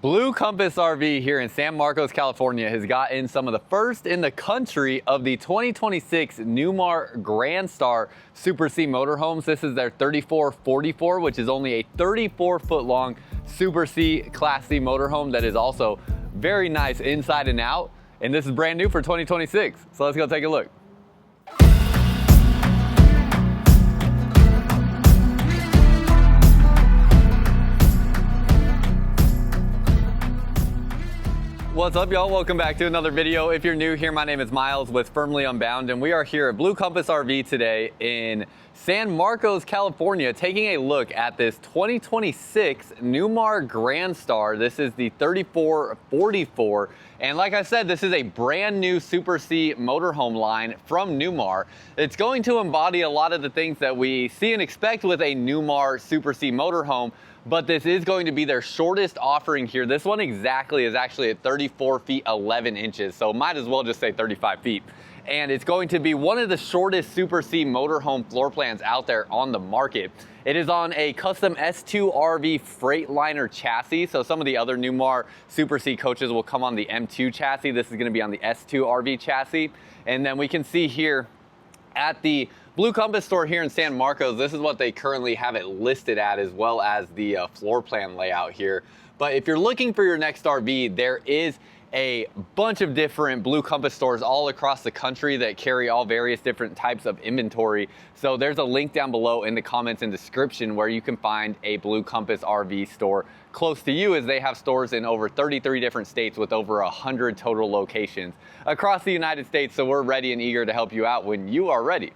Blue Compass RV here in San Marcos, California has gotten some of the first in the country of the 2026 Newmar Grand Star Super C motorhomes. This is their 3444, which is only a 34-foot long Super C Class C motorhome that is also very nice inside and out. And this is brand new for 2026. So let's go take a look. What's up, y'all? Welcome back to another video. If you're new here, my name is Miles with Firmly Unbound, and we are here at Blue Compass RV today in San Marcos, California, taking a look at this 2026 Newmar Grand Star. This is the 3444, and like I said, this is a brand new Super C motorhome line from Newmar. It's going to embody a lot of the things that we see and expect with a Newmar Super C motorhome, but this is going to be their shortest offering here. This one exactly is actually at 34 feet 11 inches, so might as well just say 35 feet. And it's going to be one of the shortest Super C motorhome floor plans out there on the market. It is on a custom S2 RV Freightliner chassis, so some of the other Newmar Super C coaches will come on the M2 chassis. This is going to be on the S2 RV chassis. And then we can see here at the Blue Compass store here in San Marcos, this is what they currently have it listed at, as well as the floor plan layout here. But if you're looking for your next RV, there is a bunch of different Blue Compass stores all across the country that carry all various different types of inventory. So there's a link down below in the comments and description where you can find a Blue Compass RV store close to you, as they have stores in over 33 different states with over 100 total locations across the United States. So we're ready and eager to help you out when you are ready.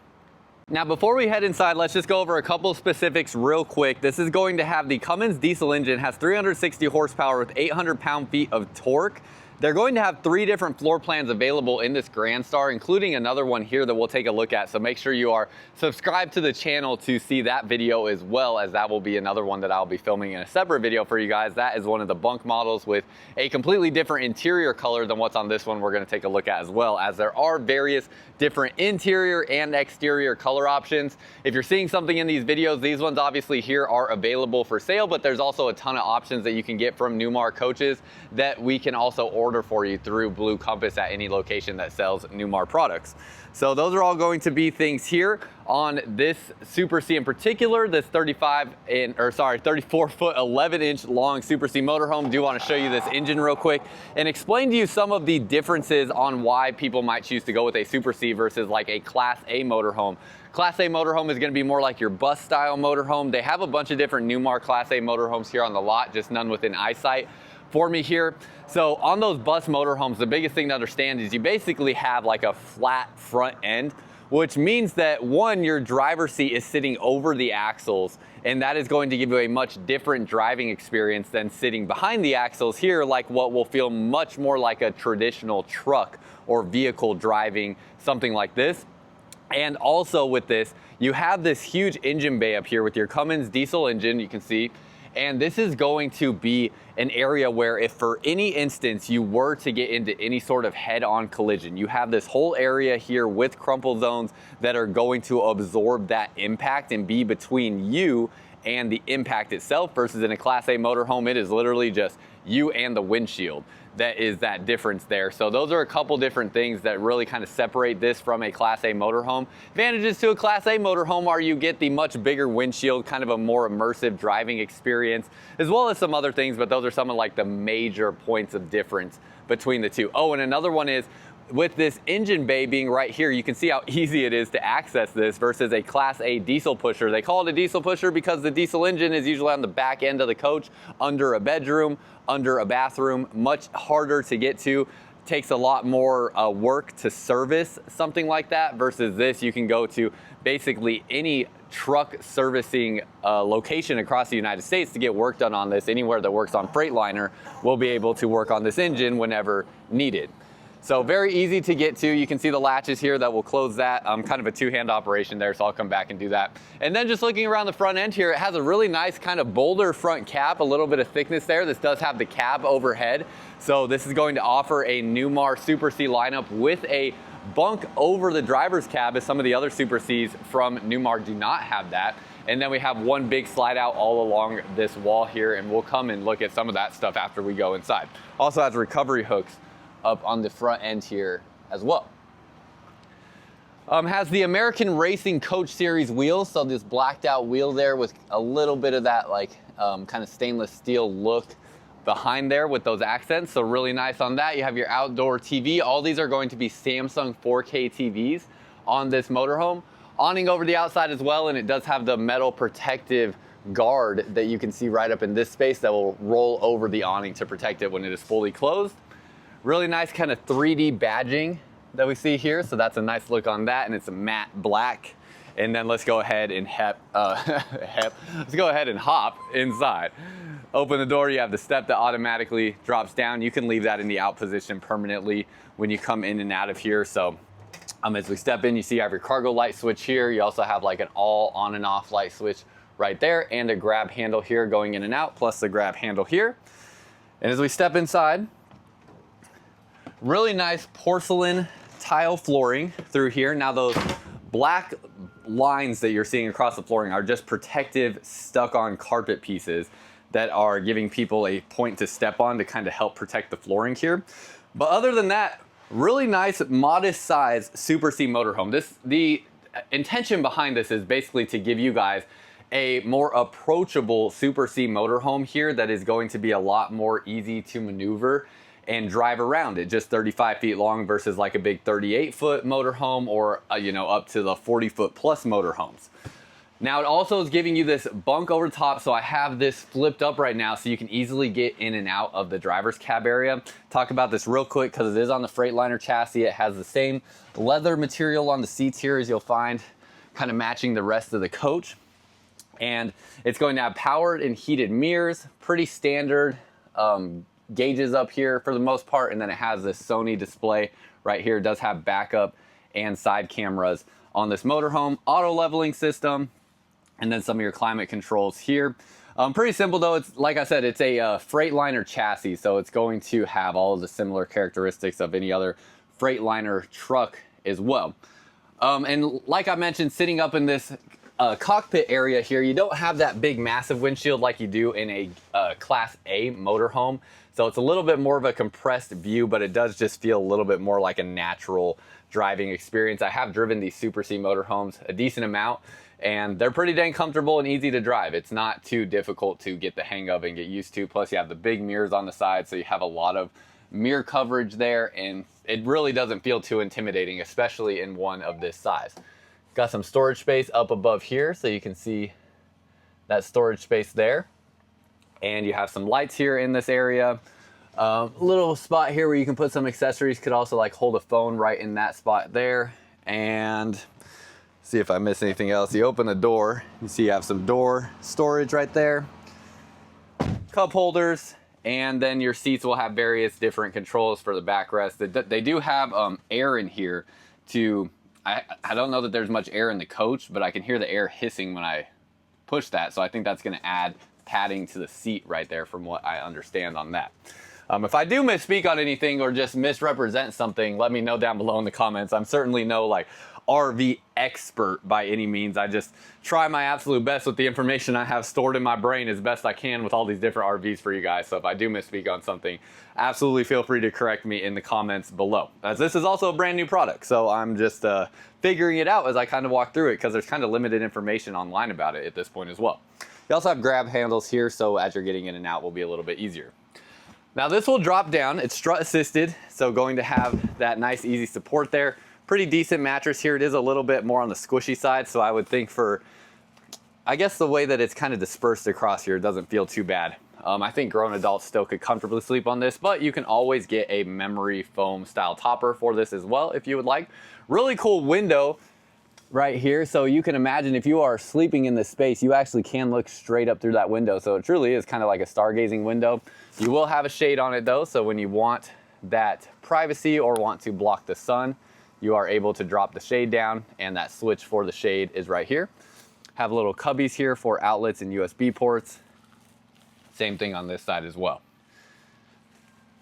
Now, before we head inside, let's just go over a couple of specifics real quick. This is going to have the Cummins diesel engine, has 360 horsepower with 800 pound-feet of torque. They're going to have 3 different floor plans available in this Grand Star, including another one here that we'll take a look at. So make sure you are subscribed to the channel to see that video, as well as that will be another one that I'll be filming in a separate video for you guys. That is one of the bunk models with a completely different interior color than what's on this one we're going to take a look at, as well as there are various different interior and exterior color options. If you're seeing something in these videos, these ones obviously here are available for sale, but there's also a ton of options that you can get from Newmar coaches that we can also order for you through Blue Compass at any location that sells Newmar products. So those are all going to be things here on this Super C in particular, this 34 foot 11 inch long Super C motorhome. Do want to show you this engine real quick and explain to you some of the differences on why people might choose to go with a Super C versus like a Class A motorhome. Class A motorhome is going to be more like your bus style motorhome. They have a bunch of different Newmar Class A motorhomes here on the lot, just none within eyesight for me here. So on those bus motorhomes, the biggest thing to understand is you basically have like a flat front end, which means that one, your driver's seat is sitting over the axles, and that is going to give you a much different driving experience than sitting behind the axles here, like what will feel much more like a traditional truck or vehicle driving, something like this. And also with this, you have this huge engine bay up here with your Cummins diesel engine, you can see. And this is going to be an area where if for any instance you were to get into any sort of head-on collision, you have this whole area here with crumple zones that are going to absorb that impact and be between you and the impact itself, versus in a Class A motorhome, it is literally just you and the windshield. That is that difference there. So those are a couple different things that really kind of separate this from a Class A motorhome. Advantages to a Class A motorhome are you get the much bigger windshield, kind of a more immersive driving experience, as well as some other things, but those are some of like the major points of difference between the two. Oh, and another one is, with this engine bay being right here, you can see how easy it is to access this versus a Class A diesel pusher. They call it a diesel pusher because the diesel engine is usually on the back end of the coach, under a bedroom, under a bathroom, much harder to get to. Takes a lot more work to service something like that, versus this, you can go to basically any truck servicing location across the United States to get work done on this. Anywhere that works on Freightliner will be able to work on this engine whenever needed. So very easy to get to. You can see the latches here that will close that. Kind of a two-hand operation there, so I'll come back and do that. And then just looking around the front end here, it has a really nice kind of boulder front cap, a little bit of thickness there. This does have the cab overhead. So this is going to offer a Newmar Super C lineup with a bunk over the driver's cab, as some of the other Super Cs from Newmar do not have that. And then we have one big slide out all along this wall here, and we'll come and look at some of that stuff after we go inside. Also has recovery hooks up on the front end here as well. Has the American Racing Coach Series wheels, so this blacked out wheel there with a little bit of that like kind of stainless steel look behind there with those accents, so really nice on that. You have your outdoor TV. All these are going to be Samsung 4K TVs on this motorhome. Awning over the outside as well, and it does have the metal protective guard that you can see right up in this space that will roll over the awning to protect it when it is fully closed. Really nice kind of 3D badging that we see here, so that's a nice look on that, and it's a matte black. And then let's go ahead and let's go ahead and hop inside. Open the door, you have the step that automatically drops down. You can leave that in the out position permanently when you come in and out of here. So as we step in, you see you have your cargo light switch here. You also have like an all on and off light switch right there, and a grab handle here going in and out, plus the grab handle here. And as we step inside, really nice porcelain tile flooring through here. Now those black lines that you're seeing across the flooring are just protective stuck on carpet pieces that are giving people a point to step on to kind of help protect the flooring here. But other than that, really nice modest size Super C motorhome. The intention behind this is basically to give you guys a more approachable Super C motorhome here that is going to be a lot more easy to maneuver and drive around it. Just 35 feet long versus like a big 38-foot motorhome, or you know, up to the 40-foot plus motorhomes. Now it also is giving you this bunk over top, so I have this flipped up right now so you can easily get in and out of the driver's cab area. Talk about this real quick because it is on the Freightliner chassis. It has the same leather material on the seats here as you'll find, kind of matching the rest of the coach. And it's going to have powered and heated mirrors, pretty standard gauges up here for the most part, and then it has this Sony display right here. It does have backup and side cameras on this motorhome, auto leveling system, and then some of your climate controls here. Pretty simple though. It's like I said, it's a Freightliner chassis, so it's going to have all of the similar characteristics of any other Freightliner truck as well. And like I mentioned, sitting up in this cockpit area here, you don't have that big massive windshield like you do in a Class A motorhome. So it's a little bit more of a compressed view, but it does just feel a little bit more like a natural driving experience. I have driven these Super C motorhomes a decent amount, and they're pretty dang comfortable and easy to drive. It's not too difficult to get the hang of and get used to. Plus you have the big mirrors on the side, so you have a lot of mirror coverage there, and it really doesn't feel too intimidating, especially in one of this size. Got some storage space up above here, so you can see that storage space there. And you have some lights here in this area. Little spot here where you can put some accessories. Could also like hold a phone right in that spot there. And see if I miss anything else. You open the door, you see you have some door storage right there. Cup holders, and then your seats will have various different controls for the backrest. They do have air in here to, I don't know that there's much air in the coach, but I can hear the air hissing when I push that. So I think that's gonna add padding to the seat right there from what I understand on that. If I do misspeak on anything or just misrepresent something, let me know down below in the comments. I'm certainly no like RV expert by any means. I just try my absolute best with the information I have stored in my brain as best I can with all these different RVs for you guys. So if I do misspeak on something, absolutely feel free to correct me in the comments below. As this is also a brand new product, so I'm just figuring it out as I kind of walk through it, because there's kind of limited information online about it at this point as well. You also have grab handles here, so as you're getting in and out will be a little bit easier. Now this will drop down. It's strut assisted, so going to have that nice easy support there. Pretty decent mattress here. It is a little bit more on the squishy side, so I would think for, I guess the way that it's kind of dispersed across here, it doesn't feel too bad. I think grown adults still could comfortably sleep on this, but you can always get a memory foam style topper for this as well if you would like. Really cool window right here, so you can imagine if you are sleeping in this space, you actually can look straight up through that window, so it truly is kind of like a stargazing window. You will have a shade on it though, so when you want that privacy or want to block the sun, you are able to drop the shade down, and that switch for the shade is right here. Have little cubbies here for outlets and USB ports. Same thing on this side as well.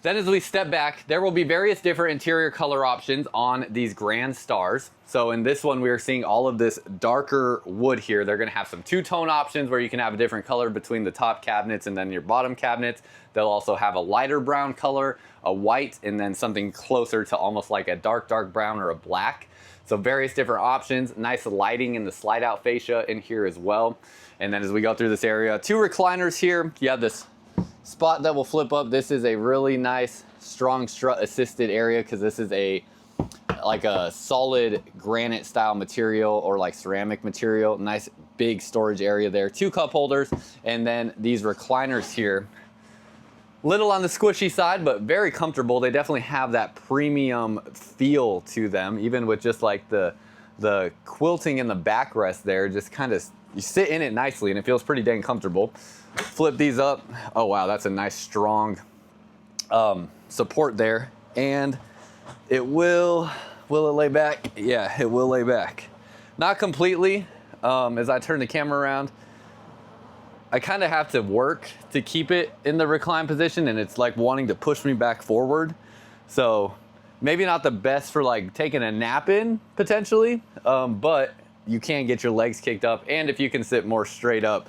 Then as we step back, there will be various different interior color options on these Grand Stars. So in this one, we are seeing all of this darker wood here. They're gonna have some two-tone options where you can have a different color between the top cabinets and then your bottom cabinets. They'll also have a lighter brown color, a white, and then something closer to almost like a dark brown or a black. So various different options, nice lighting in the slide out fascia in here as well. And then as we go through this area, 2 recliners here. You have this spot that will flip up. This is a really nice, strong strut assisted area because this is like a solid granite style material or like ceramic material. Nice big storage area there. 2 cup holders, and then these recliners here. Little on the squishy side, but very comfortable. They definitely have that premium feel to them, even with just like the quilting in the backrest there. Just kind of, you sit in it nicely and it feels pretty dang comfortable. Flip these up. Oh wow, that's a nice strong support there. And it will it lay back? Yeah, it will lay back. Not completely. As I turn the camera around, I kind of have to work to keep it in the recline position, and it's like wanting to push me back forward. So maybe not the best for like taking a nap in potentially, but you can get your legs kicked up, and if you can sit more straight up,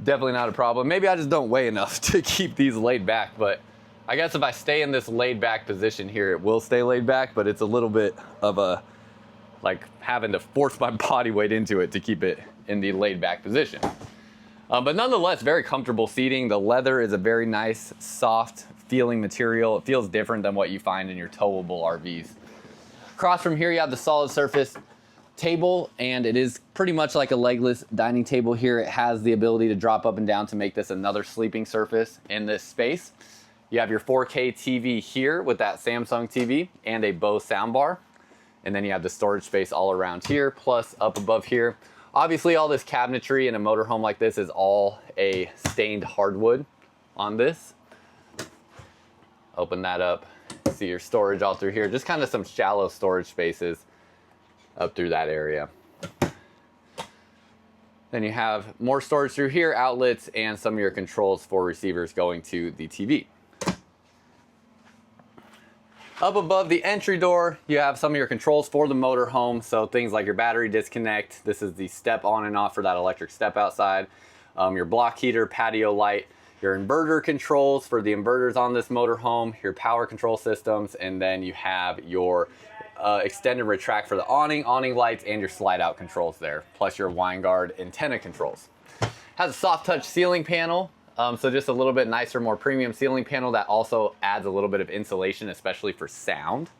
definitely not a problem. Maybe I just don't weigh enough to keep these laid back, but I guess if I stay in this laid back position here, it will stay laid back, but it's a little bit of a, like having to force my body weight into it to keep it in the laid back position. But nonetheless, very comfortable seating. The leather is a very nice, soft feeling material. It feels different than what you find in your towable RVs. Across from here, you have the solid surface table, and it is pretty much like a legless dining table here. It has the ability to drop up and down to make this another sleeping surface in this space. You have your 4K TV here with that Samsung TV and a Bose soundbar. And then you have the storage space all around here, plus up above here. Obviously, all this cabinetry in a motorhome like this is all a stained hardwood on this. Open that up, see your storage all through here. Just kind of some shallow storage spaces up through that area. Then you have more storage through here, outlets, and some of your controls for receivers going to the TV. Up above the entry door, you have some of your controls for the motorhome. So things like your battery disconnect. This is the step on and off for that electric step outside. Your block heater, patio light, your inverter controls for the inverters on this motorhome, your power control systems, and then you have your extend and retract for the awning lights, and your slide out controls there, plus your wine guard antenna controls. Has a soft touch ceiling panel. So just a little bit nicer, more premium ceiling panel that also adds a little bit of insulation, especially for sound.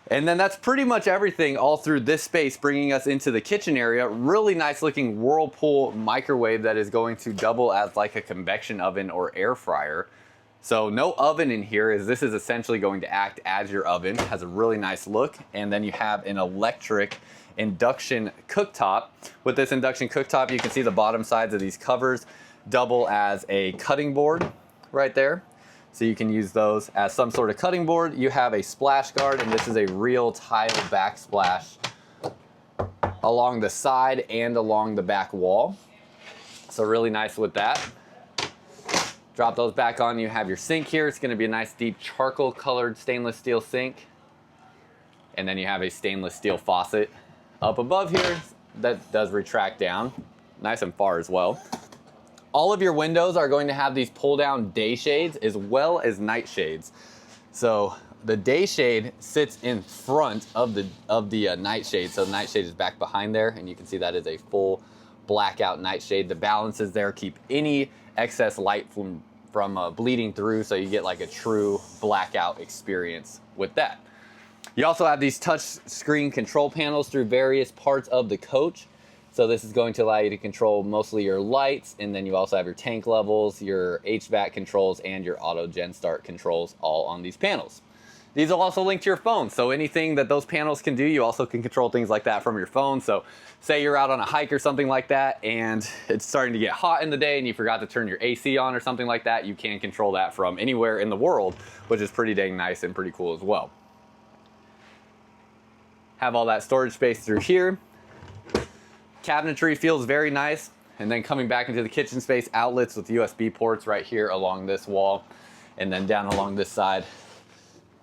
And then that's pretty much everything all through this space, bringing us into the kitchen area. Really nice looking Whirlpool microwave that is going to double as like a convection oven or air fryer. So no oven in here, as this is essentially going to act as your oven. Has a really nice look. And then you have an electric induction cooktop. With this induction cooktop, you can see the bottom sides of these covers double as a cutting board right there. So you can use those as some sort of cutting board. You have a splash guard, and this is a real tile backsplash along the side and along the back wall. So really nice with that. Drop those back on. You have your sink here. It's going to be a nice deep charcoal colored stainless steel sink. And then you have a stainless steel faucet up above here that does retract down nice and far as well. All of your windows are going to have these pull down day shades as well as night shades. So the day shade sits in front of the night shade. So the night shade is back behind there, and you can see that is a full blackout night shade. The balances there keep any excess light from bleeding through, so you get like a true blackout experience with that. You also have these touch screen control panels through various parts of the coach. So this is going to allow you to control mostly your lights, and then you also have your tank levels, your HVAC controls, and your auto gen start controls all on these panels. These will also link to your phone. So anything that those panels can do, you also can control things like that from your phone. So say you're out on a hike or something like that, and it's starting to get hot in the day and you forgot to turn your AC on or something like that, you can control that from anywhere in the world, which is pretty dang nice and pretty cool as well. Have all that storage space through here. Cabinetry feels very nice. And then coming back into the kitchen space, outlets with USB ports right here along this wall. And then down along this side,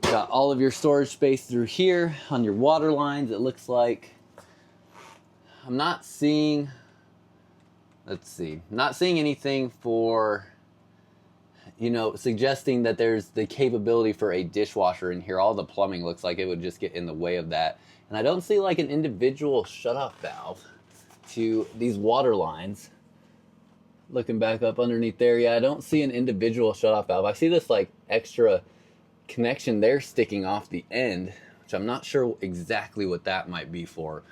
got all of your storage space through here on your water lines. It looks like I'm not seeing, let's see, not seeing anything for, you know, suggesting that there's the capability for a dishwasher in here. All the plumbing looks like it would just get in the way of that. And I don't see like an individual shutoff valve to these water lines. Looking back up underneath there, yeah, I don't see an individual shutoff valve. I see this like extra connection there sticking off the end, which I'm not sure exactly what that might be for.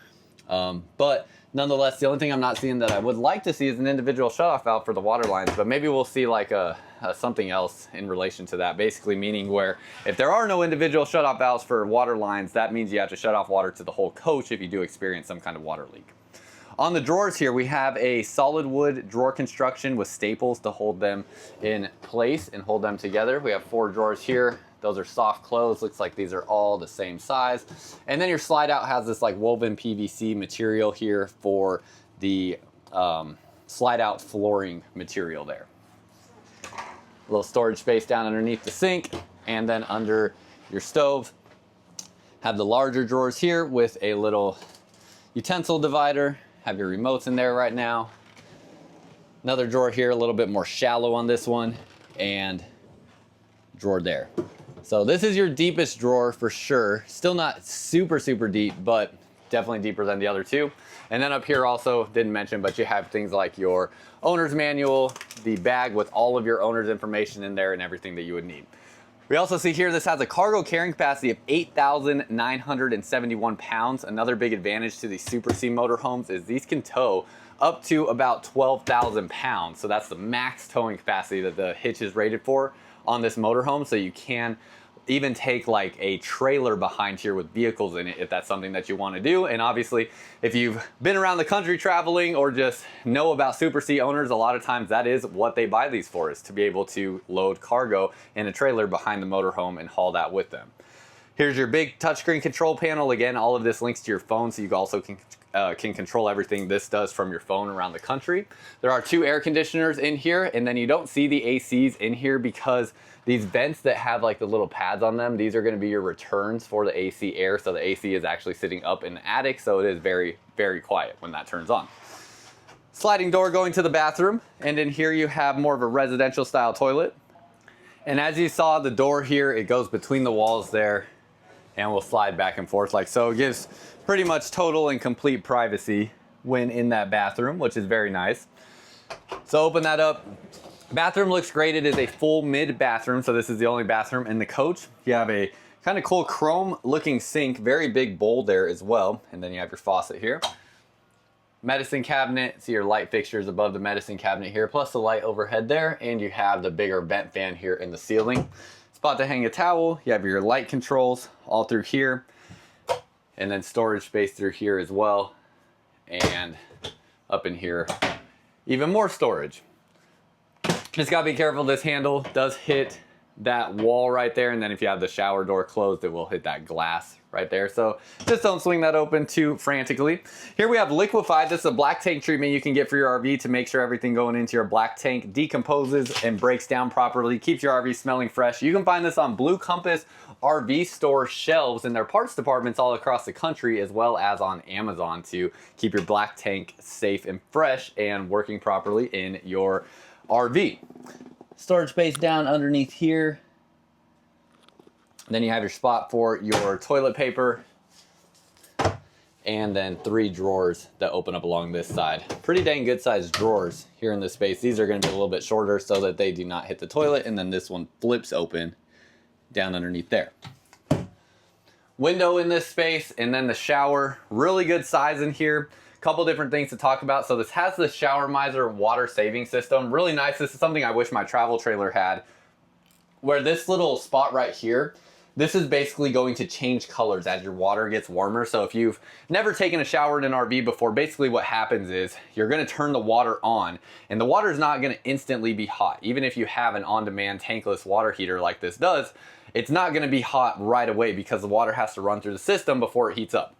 But nonetheless, the only thing I'm not seeing that I would like to see is an individual shutoff valve for the water lines, but maybe we'll see like a something else in relation to that, basically meaning where if there are no individual shutoff valves for water lines, that means you have to shut off water to the whole coach if you do experience some kind of water leak. On the drawers here, we have a solid wood drawer construction with staples to hold them in place and hold them together. We have 4 drawers here. Those are soft close. Looks like these are all the same size. And then your slide out has this like woven PVC material here for the slide out flooring material there. A little storage space down underneath the sink, and then under your stove. Have the larger drawers here with a little utensil divider. Have your remotes in there right now. Another drawer here, a little bit more shallow on this one, and drawer there. So this is your deepest drawer for sure. Still not super deep, but definitely deeper than the other 2. And then up here also, didn't mention, but you have things like your owner's manual, the bag with all of your owner's information in there and everything that you would need. We also see here this has a cargo carrying capacity of 8,971 pounds. Another big advantage to these Super C motorhomes is these can tow up to about 12,000 pounds. So that's the max towing capacity that the hitch is rated for on this motorhome. So you can even take like a trailer behind here with vehicles in it if that's something that you want to do. And obviously, if you've been around the country traveling or just know about Super C owners, a lot of times that is what they buy these for, is to be able to load cargo in a trailer behind the motorhome and haul that with them. Here's your big touchscreen control panel. Again, all of this links to your phone, so you also can control everything this does from your phone around the country. There are 2 air conditioners in here, and then you don't see the ACs in here because these vents that have like the little pads on them, these are going to be your returns for the AC air. So the AC is actually sitting up in the attic, so it is very quiet when that turns on. Sliding door going to the bathroom, and in here you have more of a residential style toilet. And as you saw, the door here, it goes between the walls there and will slide back and forth like so. It gives pretty much total and complete privacy when in that bathroom, which is very nice. So open that up. Bathroom looks great. It is a full mid bathroom, so this is the only bathroom in the coach. You have a kind of cool chrome looking sink, very big bowl there as well, and then you have your faucet here. Medicine cabinet, see your light fixtures above the medicine cabinet here, plus the light overhead there, and you have the bigger vent fan here in the ceiling. Spot to hang a towel. You have your light controls all through here, and then storage space through here as well, and up in here even more storage. Just gotta be careful, this handle does hit that wall right there, and then if you have the shower door closed, it will hit that glass right there. So just don't swing that open too frantically. Here we have liquefied. This is a black tank treatment you can get for your RV to make sure everything going into your black tank decomposes and breaks down properly, keeps your RV smelling fresh. You can find this on Blue Compass RV store shelves in their parts departments all across the country, as well as on Amazon, to keep your black tank safe and fresh and working properly in your RV. Storage space down underneath here. Then you have your spot for your toilet paper, and then 3 drawers that open up along this side. Pretty dang good sized drawers here in this space. These are going to be a little bit shorter so that they do not hit the toilet, and then this one flips open down underneath there. Window in this space, and then the shower. Really good size in here. Couple different things to talk about. So this has the Shower Miser water saving system. Really nice. This is something I wish my travel trailer had, where this little spot right here, this is basically going to change colors as your water gets warmer. So if you've never taken a shower in an RV before, basically what happens is you're gonna turn the water on, and the water is not gonna instantly be hot. Even if you have an on-demand tankless water heater like this does, it's not gonna be hot right away because the water has to run through the system before it heats up.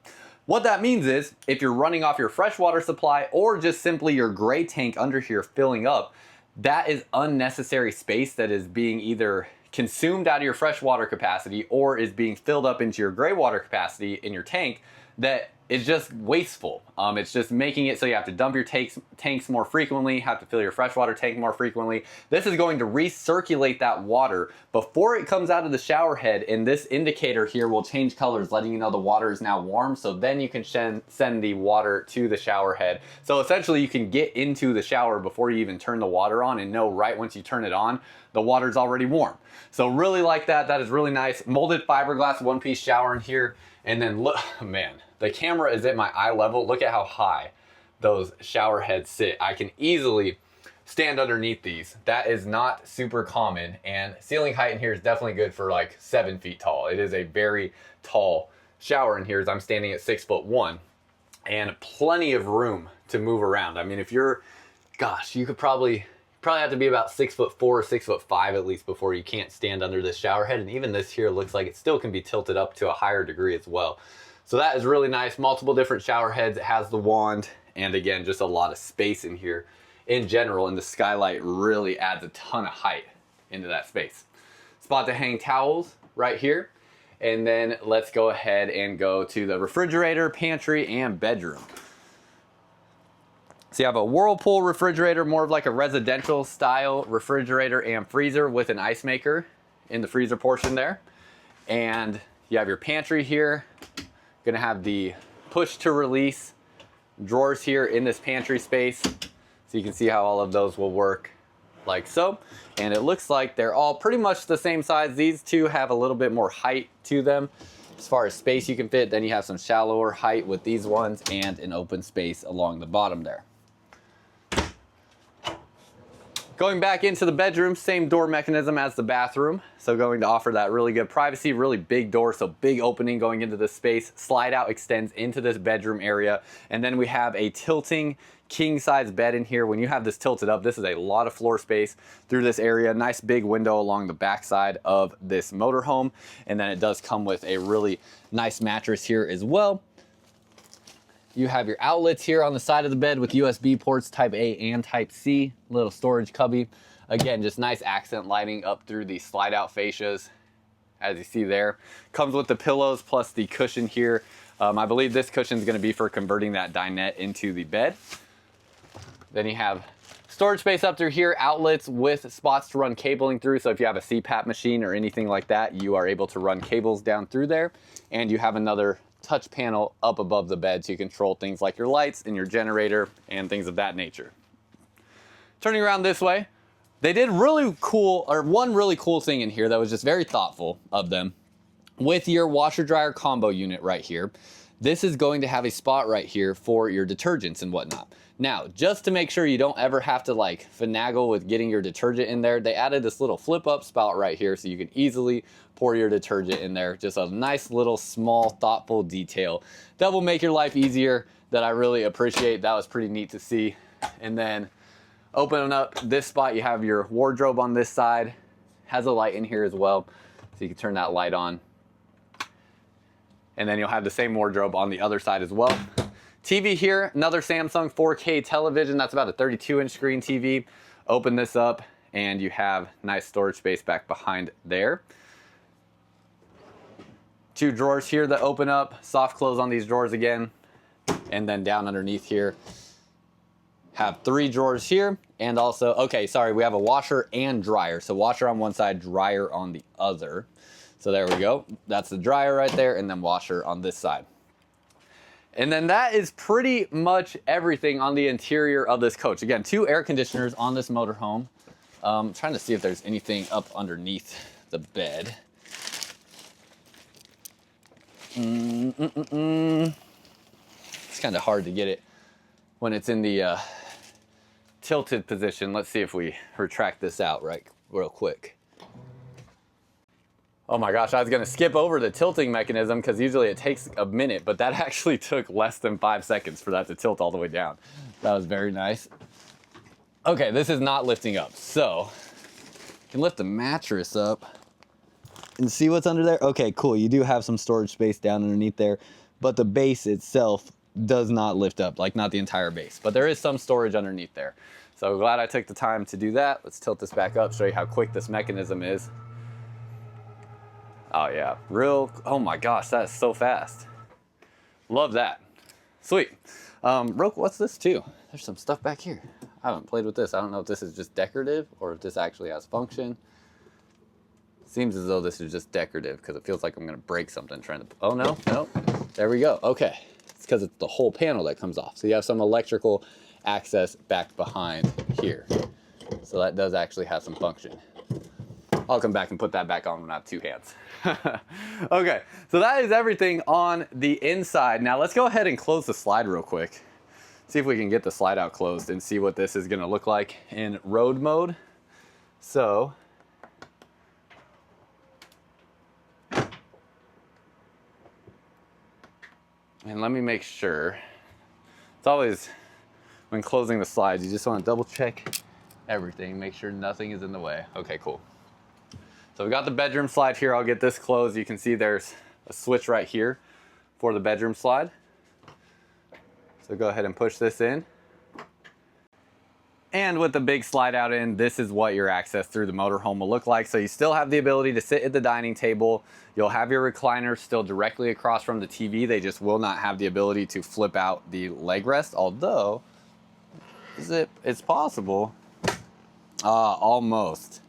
What that means is if you're running off your freshwater supply or just simply your gray tank under here filling up, that is unnecessary space that is being either consumed out of your fresh water capacity or is being filled up into your gray water capacity in your tank that is just wasteful. It's just making it so you have to dump your tanks more frequently, have to fill your freshwater tank more frequently. This is going to recirculate that water before it comes out of the shower head, and this indicator here will change colors, letting you know the water is now warm, so then you can send the water to the shower head. So essentially you can get into the shower before you even turn the water on and know right once you turn it on, the water's already warm. So really like that. That is really nice. Molded fiberglass one-piece shower in here. And then look, man, the camera is at my eye level. Look at how high those shower heads sit. I can easily stand underneath these. That is not super common, and ceiling height in here is definitely good for like 7 feet tall. It is a very tall shower in here, as I'm standing at 6'1", and plenty of room to move around. I mean, if you're, gosh, you could probably have to be about 6'4" or 6'5" at least before you can't stand under this shower head. And even this here looks like it still can be tilted up to a higher degree as well. So that is really nice. Multiple different shower heads. It has the wand, and again, just a lot of space in here in general. And the skylight really adds a ton of height into that space. Spot to hang towels right here. And then let's go ahead and go to the refrigerator, pantry, and bedroom. So you have a Whirlpool refrigerator, more of like a residential style refrigerator and freezer with an ice maker in the freezer portion there. And you have your pantry here. Gonna have the push to release drawers here in this pantry space. So you can see how all of those will work like so. And it looks like they're all pretty much the same size. These two have a little bit more height to them as far as space you can fit. Then you have some shallower height with these ones and an open space along the bottom there. Going back into the bedroom, same door mechanism as the bathroom. So going to offer that really good privacy, really big door, so big opening going into this space. Slide out extends into this bedroom area. And then we have a tilting king size bed in here. When you have this tilted up, this is a lot of floor space through this area. Nice big window along the back side of this motorhome. And then it does come with a really nice mattress here as well. You have your outlets here on the side of the bed with USB ports type A and type C, little storage cubby. Again, just nice accent lighting up through the slide out fascias, as you see there. Comes with the pillows plus the cushion here. I believe this cushion is going to be for converting that dinette into the bed. Then you have storage space up through here, outlets with spots to run cabling through. So if you have a CPAP machine or anything like that, you are able to run cables down through there. And you have another touch panel up above the bed so you control things like your lights and your generator and things of that nature. Turning around this way, they did really cool, or one really cool thing in here that was just very thoughtful of them. With your washer dryer combo unit right here, this is going to have a spot right here for your detergents and whatnot. Now, just to make sure you don't ever have to like finagle with getting your detergent in there, they added this little flip up spout right here so you can easily pour your detergent in there. Just a nice little small thoughtful detail that will make your life easier that I really appreciate. That was pretty neat to see. And then opening up this spot, you have your wardrobe on this side. Has a light in here as well, so you can turn that light on. And then you'll have the same wardrobe on the other side as well. TV here, another Samsung 4K television. That's about a 32-inch screen TV. Open this up and you have nice storage space back behind there. Two drawers here that open up, soft close on these drawers again. And then down underneath here, have 3 drawers here. And also, okay, sorry, we have a washer and dryer. So washer on one side, dryer on the other. So there we go. That's the dryer right there, and then washer on this side. And then that is pretty much everything on the interior of this coach. Again, 2 air conditioners on this motorhome. Trying to see if there's anything up underneath the bed. It's kind of hard to get it when it's in the tilted position. Let's see if we retract this out real quick. Oh my gosh, I was gonna skip over the tilting mechanism because usually it takes a minute, but that actually took less than 5 seconds for that to tilt all the way down. That was very nice. Okay, this is not lifting up. So, you can lift the mattress up and see what's under there. Okay, cool, you do have some storage space down underneath there, but the base itself does not lift up, like not the entire base, but there is some storage underneath there. So glad I took the time to do that. Let's tilt this back up, show you how quick this mechanism is. Oh yeah, oh my gosh, that's so fast. Love that. Sweet. What's this too? There's some stuff back here. I haven't played with this. I don't know if this is just decorative or if this actually has function. Seems as though this is just decorative because it feels like I'm gonna break something trying to, oh no, no. There we go, okay. It's because it's the whole panel that comes off. So you have some electrical access back behind here. So that does actually have some function. I'll come back and put that back on when I have two hands. Okay, so that is everything on the inside. Now let's go ahead and close the slide real quick. See if we can get the slide out closed and see what this is gonna look like in road mode. So, and let me make sure. It's always, when closing the slides, you just wanna double check everything, make sure nothing is in the way. Okay, cool. So we got the bedroom slide here. I'll get this closed. You can see there's a switch right here for the bedroom slide. So go ahead and push this in. And with the big slide out in, this is what your access through the motorhome will look like. So you still have the ability to sit at the dining table. You'll have your recliners still directly across from the TV. They just will not have the ability to flip out the leg rest, although it's possible. Almost.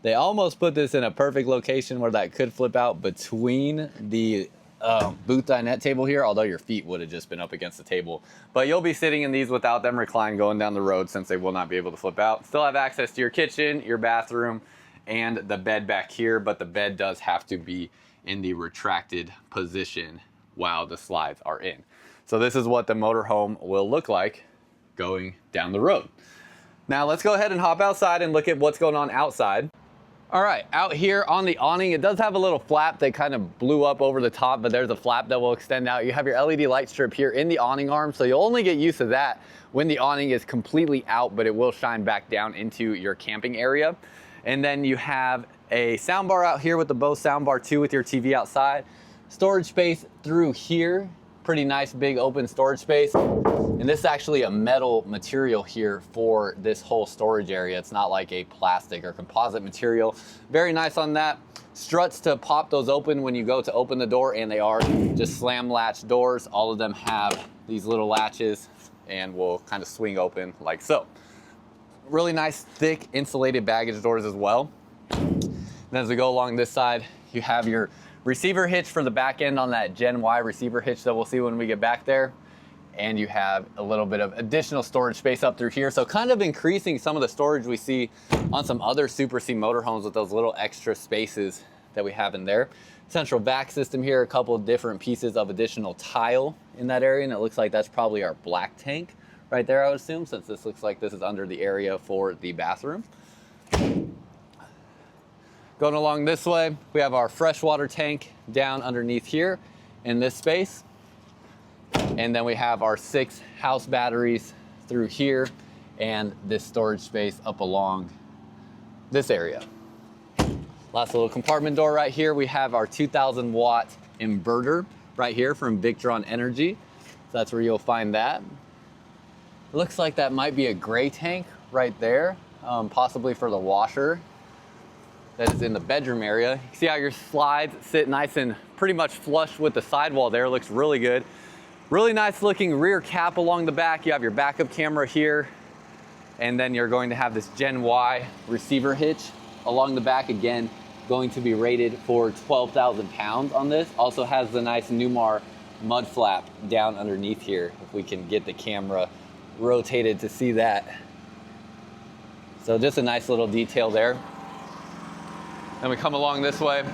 They almost put this in a perfect location where that could flip out between the booth dinette table here, although your feet would have just been up against the table. But you'll be sitting in these without them reclined going down the road since they will not be able to flip out. Still have access to your kitchen, your bathroom, and the bed back here, but the bed does have to be in the retracted position while the slides are in. So this is what the motorhome will look like going down the road. Now let's go ahead and hop outside and look at what's going on outside. All right, out here on the awning, it does have a little flap that kind of blew up over the top, but there's a flap that will extend out. You have your LED light strip here in the awning arm, so you'll only get use of that when the awning is completely out, but it will shine back down into your camping area. And then you have a soundbar out here with the Bose soundbar too with your TV outside. Storage space through here. Pretty nice big open storage space. And this is actually a metal material here for this whole storage area. It's not like a plastic or composite material. Very nice on that. Struts to pop those open when you go to open the door, and they are just slam latch doors. All of them have these little latches and will kind of swing open like so. Really nice thick insulated baggage doors as well. And as we go along this side, you have your receiver hitch for the back end on that Gen Y receiver hitch that we'll see when we get back there. And you have a little bit of additional storage space up through here. So kind of increasing some of the storage we see on some other Super C motorhomes with those little extra spaces that we have in there. Central vac system here, a couple of different pieces of additional tile in that area. And it looks like that's probably our black tank right there, I would assume, since this looks like this is under the area for the bathroom. Going along this way, we have our freshwater tank down underneath here in this space. And then we have our 6 house batteries through here and this storage space up along this area. Last little compartment door right here, we have our 2,000 watt inverter right here from Victron Energy. So that's where you'll find that. It looks like that might be a gray tank right there, possibly for the washer that is in the bedroom area. You see how your slides sit nice and pretty much flush with the sidewall there. Looks really good. Really nice looking rear cap along the back. You have your backup camera here, and then you're going to have this Gen Y receiver hitch along the back. Again, going to be rated for 12,000 pounds on this. Also has the nice Newmar mud flap down underneath here, if we can get the camera rotated to see that. So just a nice little detail there. Then we come along this way.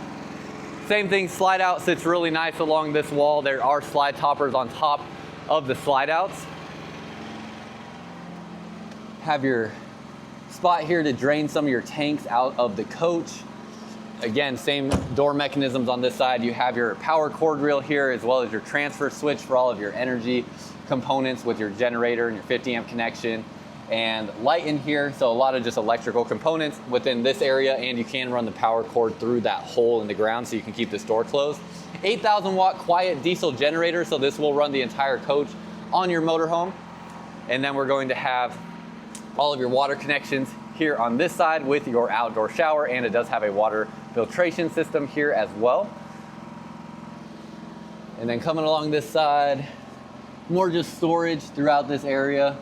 Same thing, slide out sits really nice along this wall. There are slide toppers on top of the slide outs. Have your spot here to drain some of your tanks out of the coach. Again, same door mechanisms on this side. You have your power cord reel here, as well as your transfer switch for all of your energy components with your generator and your 50 amp connection, and light in here. So a lot of just electrical components within this area, and you can run the power cord through that hole in the ground so you can keep this door closed. 8,000 watt quiet diesel generator, so this will run the entire coach on your motorhome. And then we're going to have all of your water connections here on this side with your outdoor shower, and it does have a water filtration system here as well. And then coming along this side, more just storage throughout this area.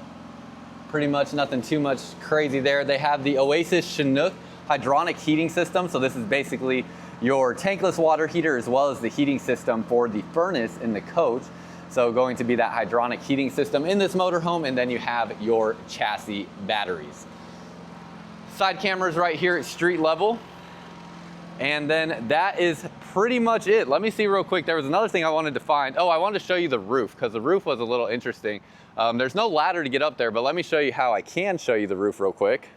Pretty much nothing too much crazy there. They have the Oasis Chinook hydronic heating system. So this is basically your tankless water heater as well as the heating system for the furnace in the coach. So going to be that hydronic heating system in this motorhome, and then you have your chassis batteries. Side cameras right here at street level. And then that is pretty much it. Let me see real quick. There was another thing I wanted to find. Oh, I wanted to show you the roof because the roof was a little interesting. There's no ladder to get up there, but let me show you how I can show you the roof real quick.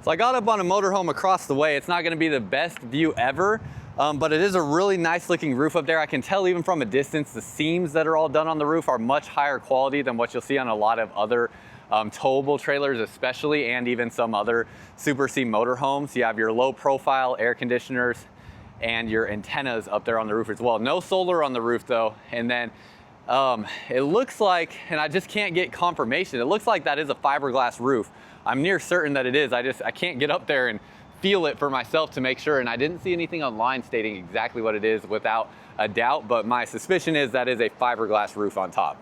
So I got up on a motorhome across the way. It's not gonna be the best view ever, but it is a really nice looking roof up there. I can tell even from a distance, the seams that are all done on the roof are much higher quality than what you'll see on a lot of other towable trailers especially, and even some other Super C motorhomes. You have your low profile air conditioners and your antennas up there on the roof as well. No solar on the roof though. And then it looks like, and I just can't get confirmation, it looks like that is a fiberglass roof. I'm near certain that it is. I can't get up there and feel it for myself to make sure, and I didn't see anything online stating exactly what it is without a doubt, but my suspicion is that is a fiberglass roof on top.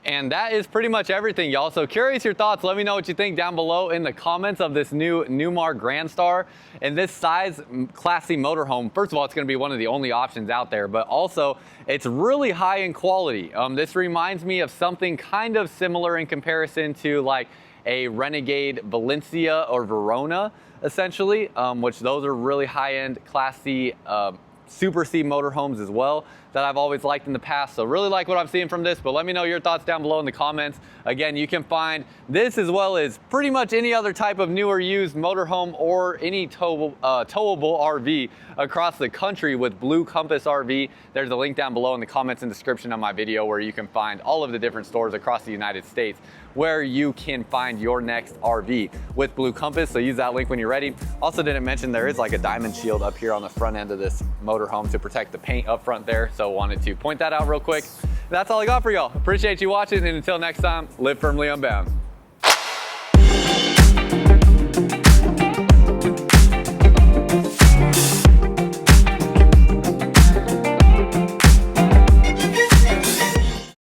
And that is pretty much everything, y'all. So curious your thoughts. Let me know what you think down below in the comments of this new Newmar Grand Star and this size Class C motorhome. First of all, it's going to be one of the only options out there, but also it's really high in quality. This reminds me of something kind of similar in comparison to like a Renegade Valencia or Verona, essentially, which those are really high-end Class C Super C motorhomes as well that I've always liked in the past. So really like what I'm seeing from this, but let me know your thoughts down below in the comments. Again, you can find this as well as pretty much any other type of new or used motorhome or any towable RV across the country with Blue Compass RV. There's a link down below in the comments and description of my video where you can find all of the different stores across the United States where you can find your next RV with Blue Compass. So use that link when you're ready. Also didn't mention there is like a diamond shield up here on the front end of this motorhome to protect the paint up front there. So wanted to point that out real quick. That's all I got for y'all. Appreciate you watching, and until next time, live firmly unbound.